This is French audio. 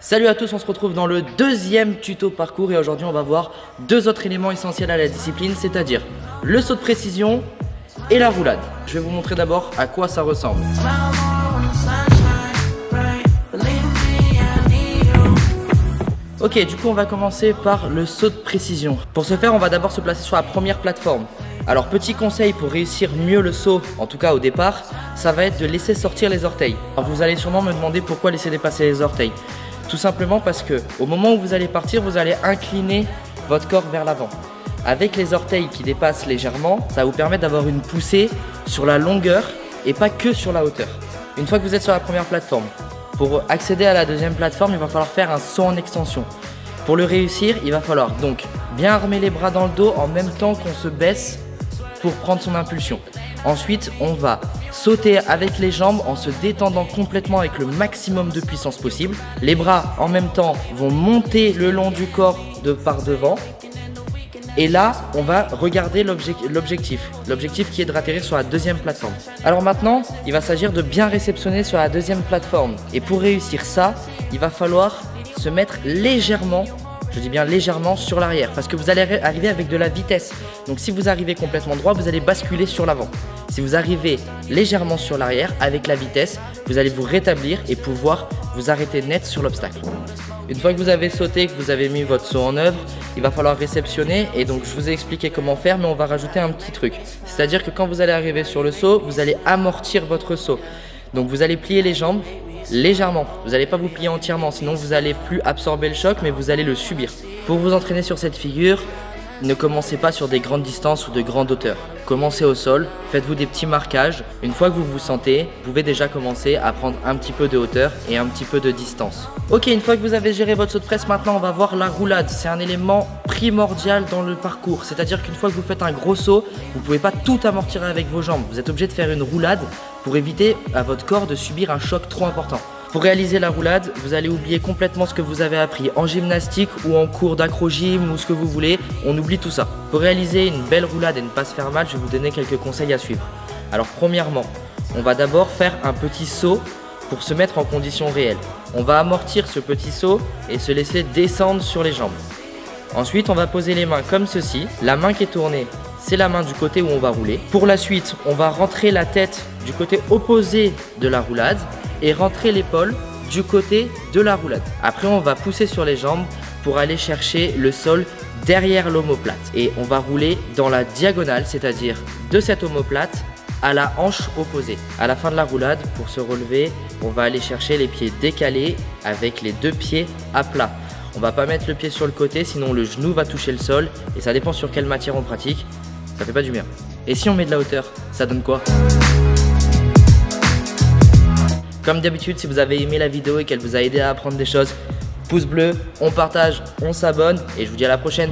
Salut à tous, on se retrouve dans le deuxième tuto parcours et aujourd'hui on va voir deux autres éléments essentiels à la discipline, c'est-à-dire le saut de précision et la roulade. Je vais vous montrer d'abord à quoi ça ressemble. Ok, du coup on va commencer par le saut de précision. Pour ce faire, on va d'abord se placer sur la première plateforme. Alors petit conseil pour réussir mieux le saut, en tout cas au départ, ça va être de laisser sortir les orteils. Alors vous allez sûrement me demander pourquoi laisser dépasser les orteils. Tout simplement parce que au moment où vous allez partir, vous allez incliner votre corps vers l'avant. Avec les orteils qui dépassent légèrement, ça va vous permettre d'avoir une poussée sur la longueur et pas que sur la hauteur. Une fois que vous êtes sur la première plateforme, pour accéder à la deuxième plateforme, il va falloir faire un saut en extension. Pour le réussir, il va falloir donc bien armer les bras dans le dos en même temps qu'on se baisse pour prendre son impulsion. Ensuite, on va sauter avec les jambes en se détendant complètement avec le maximum de puissance possible. Les bras en même temps vont monter le long du corps par devant. Et là, on va regarder l'objectif qui est de atterrir sur la deuxième plateforme. Alors maintenant, il va s'agir de bien réceptionner sur la deuxième plateforme. Et pour réussir ça, il va falloir se mettre légèrement, je dis bien légèrement, sur l'arrière. Parce que vous allez arriver avec de la vitesse. Donc si vous arrivez complètement droit, vous allez basculer sur l'avant. Si vous arrivez légèrement sur l'arrière, avec la vitesse, vous allez vous rétablir et pouvoir vous arrêter net sur l'obstacle. Une fois que vous avez sauté, que vous avez mis votre saut en œuvre, il va falloir réceptionner et donc je vous ai expliqué comment faire, mais on va rajouter un petit truc. C'est-à-dire que quand vous allez arriver sur le saut, vous allez amortir votre saut. Donc vous allez plier les jambes légèrement. Vous n'allez pas vous plier entièrement, sinon vous n'allez plus absorber le choc, mais vous allez le subir. Pour vous entraîner sur cette figure, ne commencez pas sur des grandes distances ou de grandes hauteurs. Commencez au sol, faites-vous des petits marquages. Une fois que vous vous sentez, vous pouvez déjà commencer à prendre un petit peu de hauteur et un petit peu de distance. Ok, une fois que vous avez géré votre saut de presse, maintenant on va voir la roulade. C'est un élément primordial dans le parcours. C'est-à-dire qu'une fois que vous faites un gros saut, vous ne pouvez pas tout amortir avec vos jambes. Vous êtes obligé de faire une roulade pour éviter à votre corps de subir un choc trop important. Pour réaliser la roulade, vous allez oublier complètement ce que vous avez appris en gymnastique ou en cours d'acro-gym ou ce que vous voulez. On oublie tout ça. Pour réaliser une belle roulade et ne pas se faire mal, je vais vous donner quelques conseils à suivre. Alors premièrement, on va d'abord faire un petit saut pour se mettre en condition réelle. On va amortir ce petit saut et se laisser descendre sur les jambes. Ensuite, on va poser les mains comme ceci. La main qui est tournée, c'est la main du côté où on va rouler. Pour la suite, on va rentrer la tête du côté opposé de la roulade et rentrer l'épaule du côté de la roulade. Après, on va pousser sur les jambes pour aller chercher le sol derrière l'omoplate. Et on va rouler dans la diagonale, c'est-à-dire de cette omoplate à la hanche opposée. À la fin de la roulade, pour se relever, on va aller chercher les pieds décalés avec les deux pieds à plat. On va pas mettre le pied sur le côté, sinon le genou va toucher le sol et ça dépend sur quelle matière on pratique. Ça fait pas du bien. Et si on met de la hauteur, ça donne quoi ? Comme d'habitude, si vous avez aimé la vidéo et qu'elle vous a aidé à apprendre des choses, pouce bleu, on partage, on s'abonne et je vous dis à la prochaine.